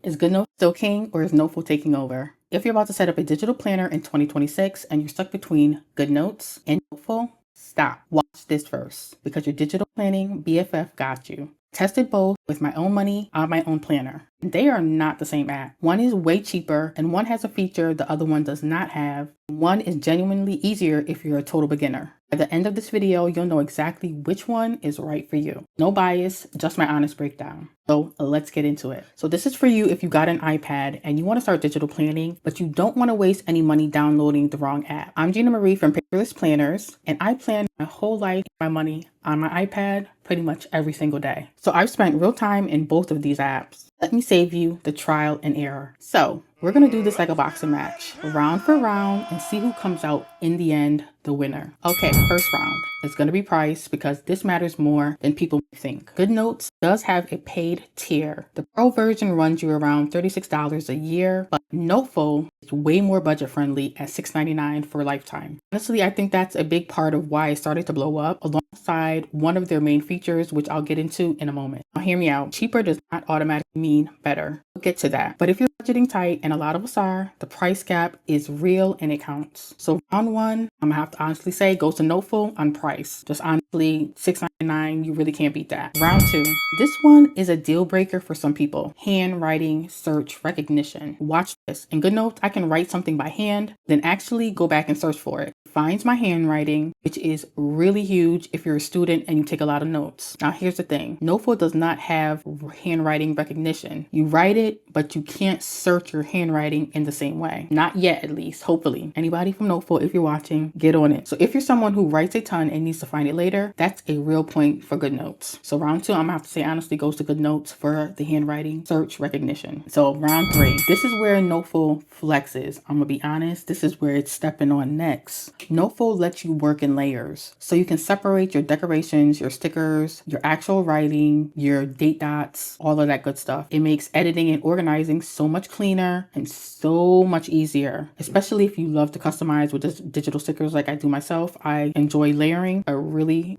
Is GoodNotes still king or is Noteful taking over? If you're about to set up a digital planner in 2026 and you're stuck between GoodNotes and Noteful, stop. Watch this first because your digital planning BFF got you. Tested both with my own money on my own planner. They are not the same app. One is way cheaper and one has a feature the other one does not have. One is genuinely easier if you're a total beginner. At the end of this video, you'll know exactly which one is right for you. No bias, just my honest breakdown. So let's get into it. So this is for you if you got an iPad and you want to start digital planning, but you don't want to waste any money downloading the wrong app. I'm Gina Marie from Paperless Planners, and I plan my whole life, my money on my iPad pretty much every single day. So I've spent real time in both of these apps. Let me save you the trial and error. So we're going to do this like a boxing match, round for round, and see who comes out in the end the winner. Okay, first round. It's going to be price because this matters more than people think. GoodNotes does have a paid tier. The pro version runs you around $36 a year, but Noteful is way more budget friendly at $6.99 for a lifetime. Honestly, I think that's a big part of why it started to blow up alongside one of their main features, which I'll get into in a moment. Now hear me out. Cheaper does not automatically mean better. We'll get to that. But if you're budgeting tight, and a lot of us are, the price gap is real and it counts. So round one, I'm gonna have to honestly say goes to Noteful on price. Just honestly, $6.99, you really can't beat that. Round two, this one is a deal breaker for some people. Handwriting, search, recognition. Watch this. In GoodNotes, I can write something by hand, then actually go back and search for it. Finds my handwriting, which is really huge if you're a student and you take a lot of notes. Now here's the thing. Noteful does not have handwriting recognition. You write it, but you can't search your handwriting in the same way. Not yet, at least, hopefully. Anybody from Noteful, if you're watching, get on it. So if you're someone who writes a ton and needs to find it later, that's a real point for GoodNotes. So round two, I'm gonna have to say honestly goes to GoodNotes for the handwriting search recognition. So round three, this is where Noteful flexes. I'm gonna be honest, this is where it's stepping on next. Noteful lets you work in layers. So you can separate your decorations, your stickers, your actual writing, your date dots, all of that good stuff. It makes editing and organizing so much cleaner and so much easier, especially if you love to customize with digital stickers like I do myself. I enjoy layering, a really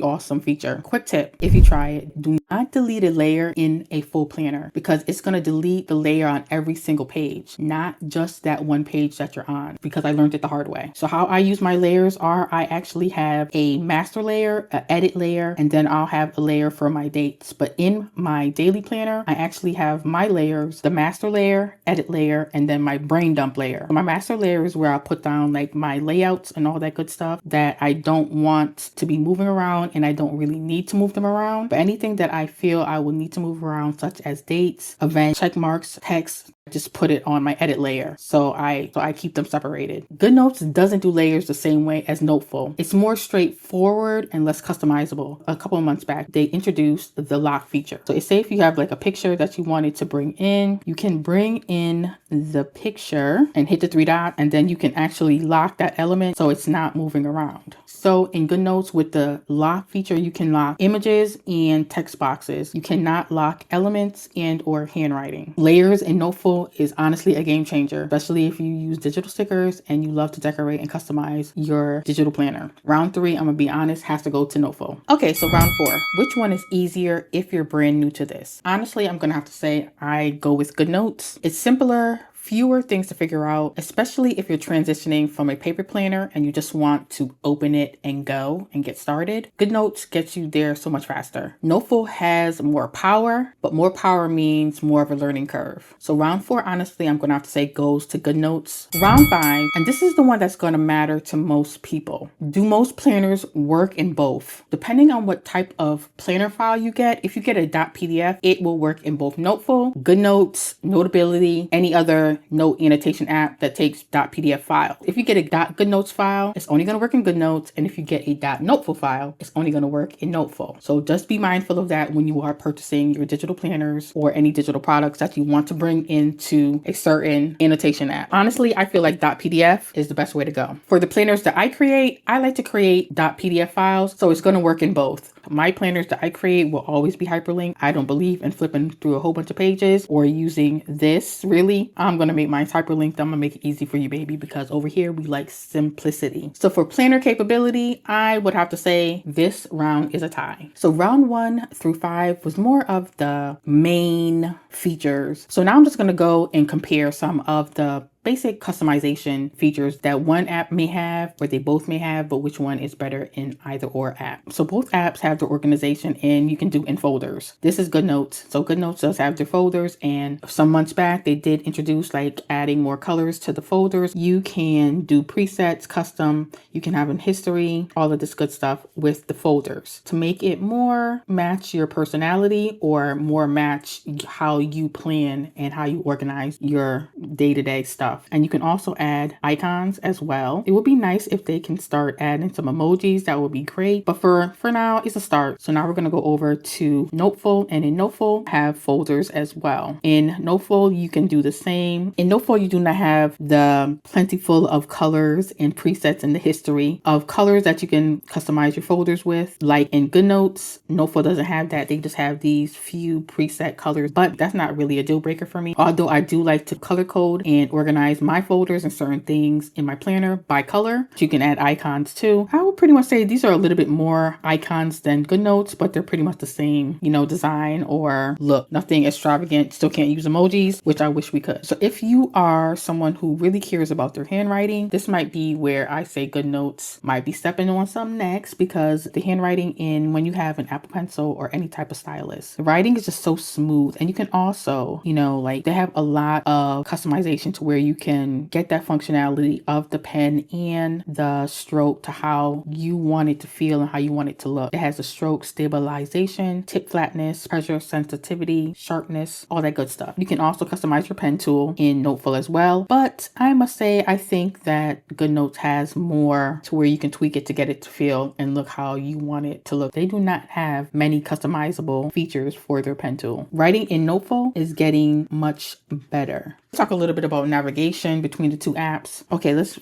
awesome feature. Quick tip, if you try it, do not delete a layer in a full planner because it's going to delete the layer on every single page, not just that one page that you're on, because I learned it the hard way. So how I use my layers are I actually have a master layer, an edit layer, and then I'll have a layer for my dates. But in my daily planner, I actually have my layers, the master layer, edit layer, and then my brain dump layer. My master layer is where I put down like my layouts and all that good stuff that I don't want to be moving around and I don't really need to move them around. But anything that I feel I will need to move around, such as dates, events, check marks, text, just put it on my edit layer. So I keep them separated. GoodNotes doesn't do layers the same way as Noteful. It's more straightforward and less customizable. A couple of months back, they introduced the lock feature. So say if you have like a picture that you wanted to bring in, you can bring in the picture and hit the three dots, and then you can actually lock that element so it's not moving around. So in GoodNotes with the lock feature, you can lock images and text boxes. You cannot lock elements and or handwriting. Layers in Noteful is honestly a game changer, especially if you use digital stickers and you love to decorate and customize your digital planner. Round three, I'm gonna be honest, has to go to Noteful. Okay, so round four, which one is easier if you're brand new to this? Honestly, I'm gonna have to say I go with GoodNotes. It's simpler, fewer things to figure out, especially if you're transitioning from a paper planner and you just want to open it and go and get started. GoodNotes gets you there so much faster. Noteful has more power, but more power means more of a learning curve. So round four, honestly, I'm gonna have to say goes to GoodNotes. Round five, and this is the one that's gonna matter to most people. Do most planners work in both? Depending on what type of planner file you get, if you get a .pdf, it will work in both Noteful, GoodNotes, Notability, any other note annotation app that takes .pdf file. If you get a .goodnotes file, it's only going to work in GoodNotes, and if you get a .noteful file, it's only going to work in Noteful. So just be mindful of that when you are purchasing your digital planners or any digital products that you want to bring into a certain annotation app. Honestly, I feel like .pdf is the best way to go. For the planners that I create, I like to create .pdf files, so it's going to work in both. My planners that I create will always be hyperlinked. I don't believe in flipping through a whole bunch of pages or using this. Really, I'm going to make mine hyperlinked. I'm going to make it easy for you, baby, because over here we like simplicity. So for planner capability, I would have to say this round is a tie. So round 1 through 5 was more of the main features. So now I'm just going to go and compare some of the basic customization features that one app may have, or they both may have, but which one is better in either or app. So both apps have their organization, and you can do in folders. This is GoodNotes. So GoodNotes does have their folders, and some months back they did introduce like adding more colors to the folders. You can do presets, custom, you can have in history, all of this good stuff with the folders to make it more match your personality or more match how you plan and how you organize your day-to-day stuff. And you can also add icons as well. It would be nice if they can start adding some emojis. That would be great. But for now, it's a start. So now we're going to go over to Noteful, and in Noteful have folders as well. In Noteful, you can do the same. In Noteful, you do not have the plentiful of colors and presets in the history of colors that you can customize your folders with. Like in GoodNotes, Noteful doesn't have that. They just have these few preset colors, but that's not really a deal breaker for me. Although I do like to color code and organize my folders and certain things in my planner by color. You can add icons too. I would pretty much say these are a little bit more icons than GoodNotes, but they're pretty much the same, design or look. Nothing extravagant. Still can't use emojis, which I wish we could. So if you are someone who really cares about their handwriting, this might be where I say GoodNotes might be stepping on some next, because the handwriting when you have an Apple Pencil or any type of stylus, the writing is just so smooth. And you can also, they have a lot of customization to where you can get that functionality of the pen and the stroke to how you want it to feel and how you want it to look. It has a stroke stabilization, tip flatness, pressure sensitivity, sharpness, all that good stuff. You can also customize your pen tool in Noteful as well. But I must say, I think that GoodNotes has more to where you can tweak it to get it to feel and look how you want it to look. They do not have many customizable features for their pen tool. Writing in Noteful is getting much better. Let's talk a little bit about navigation between the two apps. Okay, let's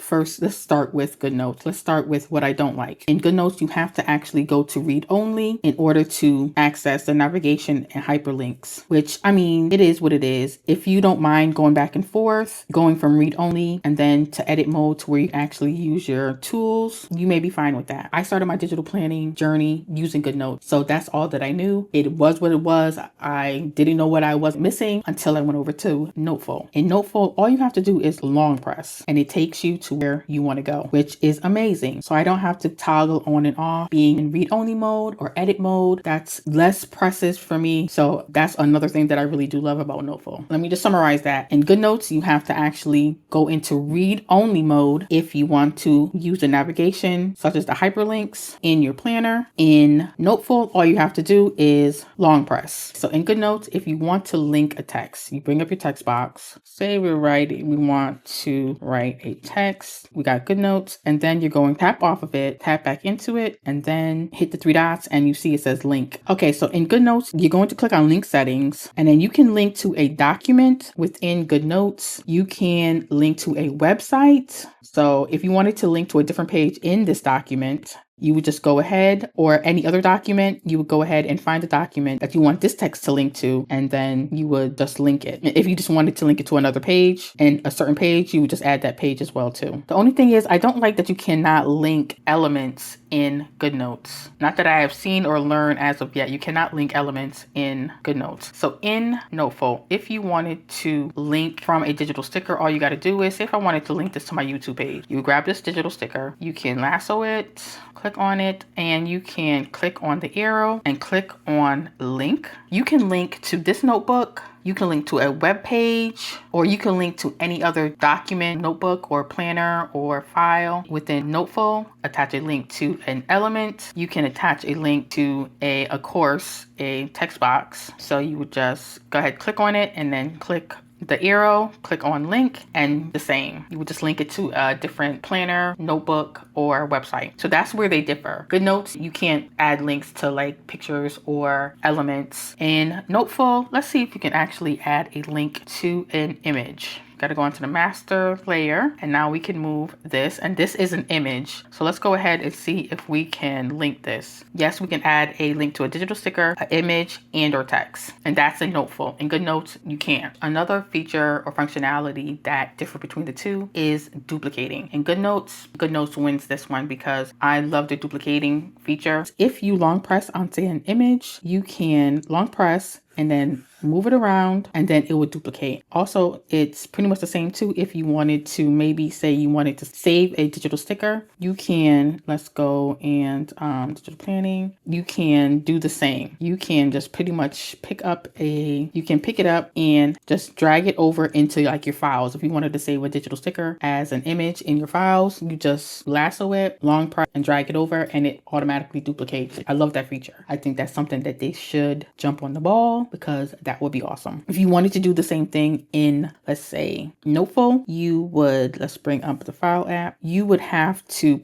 start with GoodNotes. Let's start with what I don't like. In GoodNotes, you have to actually go to read only in order to access the navigation and hyperlinks, which, it is what it is. If you don't mind going back and forth, going from read only and then to edit mode to where you actually use your tools, you may be fine with that. I started my digital planning journey using GoodNotes, so that's all that I knew. It was what it was. I didn't know what I was missing until I went over to Noteful. In Noteful, all you have to do is long press and it takes you to where you want to go, which is amazing. So I don't have to toggle on and off being in read only mode or edit mode. That's less presses for me. So that's another thing that I really do love about Noteful. Let me just summarize that. In GoodNotes, you have to actually go into read only mode if you want to use the navigation, such as the hyperlinks in your planner. In Noteful, all you have to do is long press. So in GoodNotes, if you want to link a text, you bring up your text box. Say we want to write a text. We got GoodNotes, and then you're going tap off of it, tap back into it, and then hit the 3 dots and you see it says link. Okay, so in GoodNotes, you're going to click on link settings, and then you can link to a document within GoodNotes. You can link to a website. So if you wanted to link to a different page in this document, you would just go ahead, or any other document, you would go ahead and find the document that you want this text to link to, and then you would just link it. If you just wanted to link it to another page and a certain page, you would just add that page as well too. The only thing is, I don't like that you cannot link elements in GoodNotes. Not that I have seen or learned as of yet. You cannot link elements in GoodNotes. So in Noteful, if you wanted to link from a digital sticker, all you got to do is, say if I wanted to link this to my YouTube page, you grab this digital sticker, you can lasso it, click on it, and you can click on the arrow and click on link. You can link to this notebook, you can link to a web page, or you can link to any other document, notebook, or planner, or file within Noteful. Attach a link to an element. You can attach a link to a course, a text box. So you would just go ahead, click on it, and then click the arrow, click on link, and the same. You would just link it to a different planner, notebook, or website. So that's where they differ. GoodNotes, you can't add links to like pictures or elements. In Noteful, let's see if you can actually add a link to an image. got to go into the master layer, and now we can move this, and this is an image. So let's go ahead and see if we can link this. Yes, we can add a link to a digital sticker, an image, and or text, and that's in Noteful. In GoodNotes, you can't. Another feature or functionality that differ between the two is duplicating. In GoodNotes wins this one because I love the duplicating feature. If you long press onto an image, you can long press and then move it around, and then it would duplicate. Also, it's pretty much the same too. If you wanted to, maybe say you wanted to save a digital sticker, you can, let's go and digital planning, you can do the same. You can just pretty much pick it up and just drag it over into like your files. If you wanted to save a digital sticker as an image in your files, you just lasso it, long press, and drag it over, and it automatically duplicates. I love that feature. I think that's something that they should jump on the ball, because that would be awesome. If you wanted to do the same thing in, let's say, Noteful, you would, let's bring up the file app. You would have to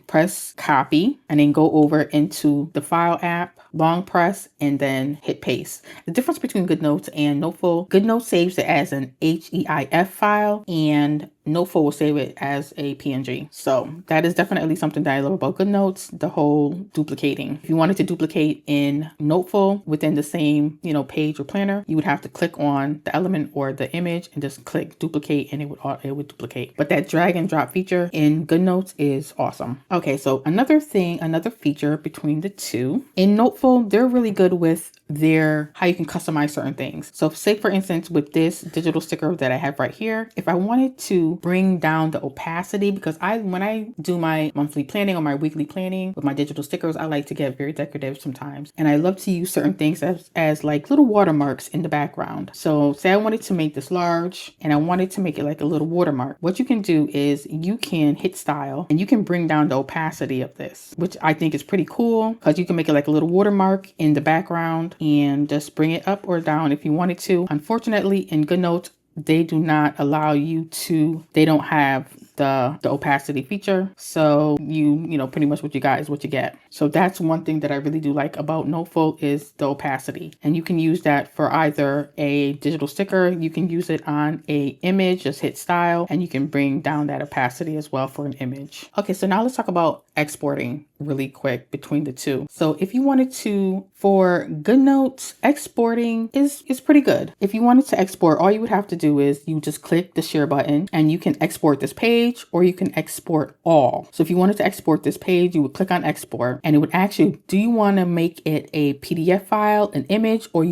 press copy and then go over into the file app, long press, and then hit paste. The difference between GoodNotes and Noteful, GoodNotes saves it as an HEIF file, and Noteful will save it as a PNG. So that is definitely something that I love about GoodNotes, the whole duplicating. If you wanted to duplicate in Noteful within the same, page or planner, you would have to click on the element or the image and just click duplicate, and it would duplicate. But that drag and drop feature in GoodNotes is awesome. Okay, so another feature between the two. In Noteful, they're really good with how you can customize certain things. So say for instance, with this digital sticker that I have right here, if I wanted to bring down the opacity, because when I do my monthly planning or my weekly planning with my digital stickers, I like to get very decorative sometimes. And I love to use certain things as like little watermarks in the background. So say I wanted to make this large and I wanted to make it like a little watermark. What you can do is you can hit style and you can bring down the opacity of this, which I think is pretty cool, because you can make it like a little watermark in the background and just bring it up or down if you wanted to. Unfortunately, in GoodNotes, they do not allow you to, they don't have the opacity feature. So you pretty much what you got is what you get. So that's one thing that I really do like about Noteful is the opacity. And you can use that for either a digital sticker, you can use it on a image, just hit style, and you can bring down that opacity as well for an image. Okay, so now let's talk about exporting really quick between the two. So if you wanted to, for GoodNotes, exporting is pretty good. If you wanted to export, all you would have to do is you just click the share button and you can export this page, or you can export all. So if you wanted to export this page, you would click on export and it would ask you, do you want to make it a PDF file, an image, or do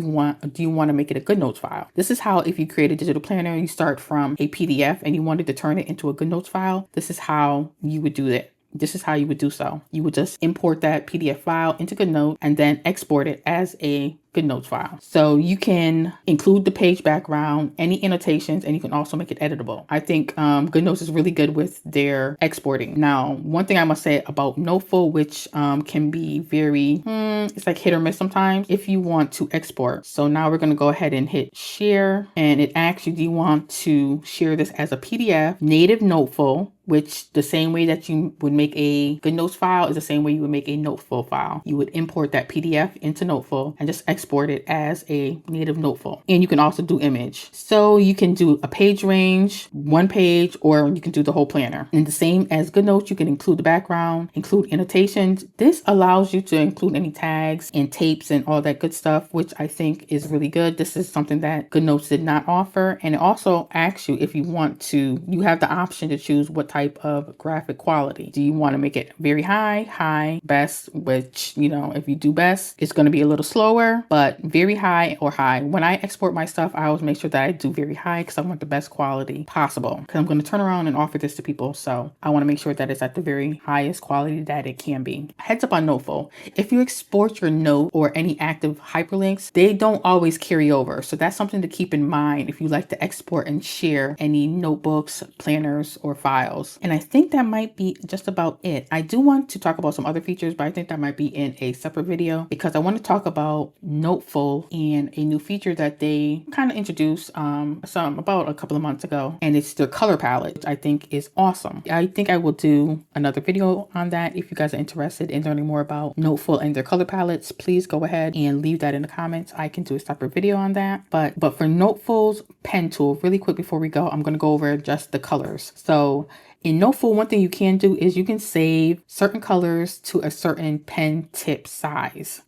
you want to make it a GoodNotes file? This is how, if you create a digital planner, you start from a PDF and you wanted to turn it into a GoodNotes file, this is how you would do it. This is how you would do so. You would just import that PDF file into GoodNotes and then export it as a GoodNotes file. So you can include the page background, any annotations, and you can also make it editable. I think GoodNotes is really good with their exporting. Now, one thing I must say about Noteful, which can be very, it's like hit or miss sometimes, if you want to export. So now we're going to go ahead and hit share, and it asks you, do you want to share this as a PDF, native Noteful, which the same way that you would make a GoodNotes file is the same way you would make a Noteful file. You would import that PDF into Noteful and just export it as a native Noteful. And you can also do image. So you can do a page range, one page, or you can do the whole planner. And the same as GoodNotes, you can include the background, include annotations. This allows you to include any tags and tapes and all that good stuff, which I think is really good. This is something that GoodNotes did not offer. And it also asks you if you want to, you have the option to choose what type of graphic quality. Do you want to make it very high, best, which, if you do best, it's going to be a little slower, but very high or high. When I export my stuff, I always make sure that I do very high because I want the best quality possible, because I'm going to turn around and offer this to people. So I want to make sure that it's at the very highest quality that it can be. Heads up on Noteful. If you export your note or any active hyperlinks, they don't always carry over. So that's something to keep in mind if you like to export and share any notebooks, planners, or files. styles. And I think that might be just about it. I do want to talk about some other features, but I think that might be in a separate video because I want to talk about Noteful and a new feature that they kind of introduced about a couple of months ago. And it's their color palette, which I think is awesome. I think I will do another video on that. If you guys are interested in learning more about Noteful and their color palettes, please go ahead and leave that in the comments. I can do a separate video on that. But for Noteful's pen tool, really quick before we go, I'm going to go over just the colors. So in Noteful, one thing you can do is you can save certain colors to a certain pen tip size.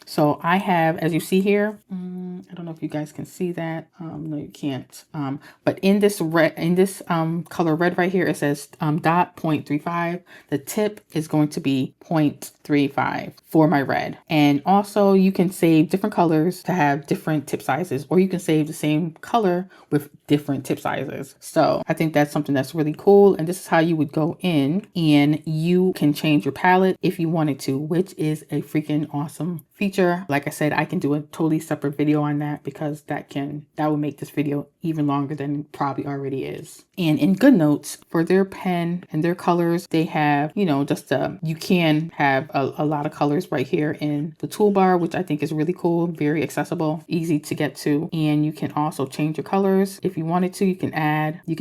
So I have, as you see here, I don't know if you guys can see that. No, you can't. But in this color red right here, it says dot 0.35. The tip is going to be 0.35 for my red. And also you can save different colors to have different tip sizes, or you can save the same color with different tip sizes. So I think that's something that's really cool. And this is how you would go in and you can change your palette if you wanted to, which is a freaking awesome feature. Like I said, I can do a totally separate video on that because that will make this video even longer than it probably already is. And in GoodNotes, for their pen and their colors, they have, you can have a lot of colors right here in the toolbar, which I think is really cool, very accessible, easy to get to. And you can also change your colors if you wanted to. You can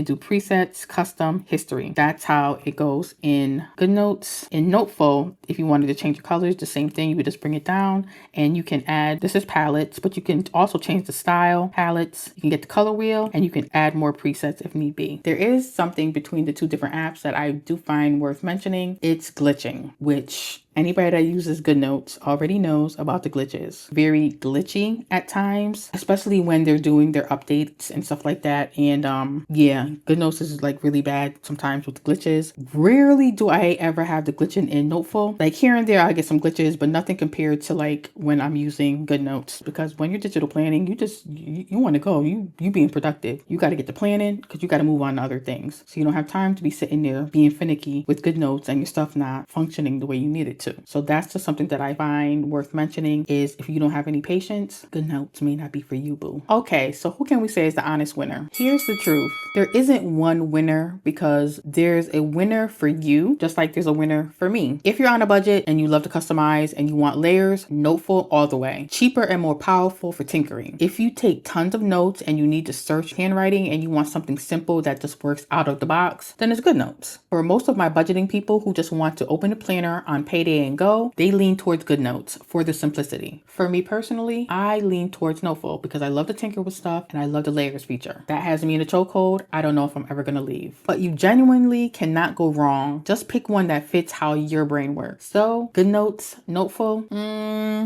do presets, custom, history. That's how it goes in GoodNotes. In Noteful, if you wanted to change your colors, the same thing, you would just bring it down and you can add, this is palettes, but you can also change the style, palettes, you can get the color wheel, and you can add more presets if need be. There is something between the two different apps that I do find worth mentioning. It's glitching, which anybody that uses GoodNotes already knows about the glitches. Very glitchy at times, especially when they're doing their updates and stuff like that. And yeah, GoodNotes is like really bad sometimes with glitches. Rarely do I ever have the glitching in Noteful. Like here and there I get some glitches, but nothing compared to like when I'm using GoodNotes. Because when you're digital planning, you want to go. You being productive. You got to get the planning because you got to move on to other things. So you don't have time to be sitting there being finicky with GoodNotes and your stuff not functioning the way you need it to. So that's just something that I find worth mentioning is if you don't have any patience, GoodNotes may not be for you, boo. Okay, so who can we say is the honest winner? Here's the truth. There isn't one winner because there's a winner for you, just like there's a winner for me. If you're on a budget and you love to customize and you want layers, Noteful all the way. Cheaper and more powerful for tinkering. If you take tons of notes and you need to search handwriting and you want something simple that just works out of the box, then it's GoodNotes. For most of my budgeting people who just want to open a planner on payday and go, they lean towards GoodNotes for the simplicity. For me personally, I lean towards Noteful because I love to tinker with stuff and I love the layers feature. That has me in a chokehold. I don't know if I'm ever gonna leave. But you genuinely cannot go wrong. Just pick one that fits how your brain works. So GoodNotes, Noteful,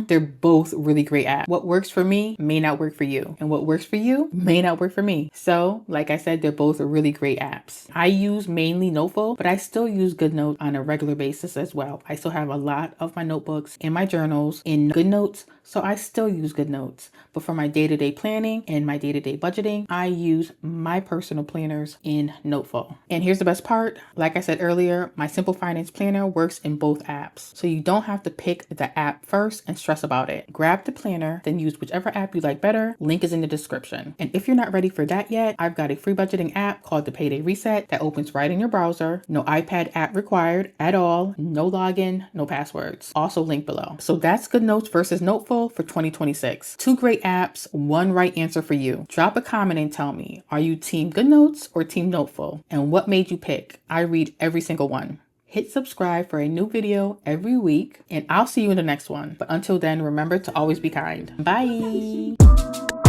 they're both really great apps. What works for me may not work for you. And what works for you may not work for me. So like I said, they're both really great apps. I use mainly Noteful, but I still use GoodNotes on a regular basis as well. I still have a lot of my notebooks and my journals in GoodNotes, so I still use GoodNotes. But for my day-to-day planning and my day-to-day budgeting, I use my personal planners in Noteful. And here's the best part. Like I said earlier, my Simple Finance Planner works in both apps. So you don't have to pick the app first and stress about it. Grab the planner, then use whichever app you like better. Link is in the description. And if you're not ready for that yet, I've got a free budgeting app called the Payday Reset that opens right in your browser. No iPad app required at all. No login, no passwords. Also linked below. So that's GoodNotes versus Noteful for 2026. Two great apps, one right answer for you. Drop a comment and tell me, are you team GoodNotes or team Noteful? And what made you pick? I read every single one. Hit subscribe for a new video every week, and I'll see you in the next one. But until then, remember to always be kind. Bye.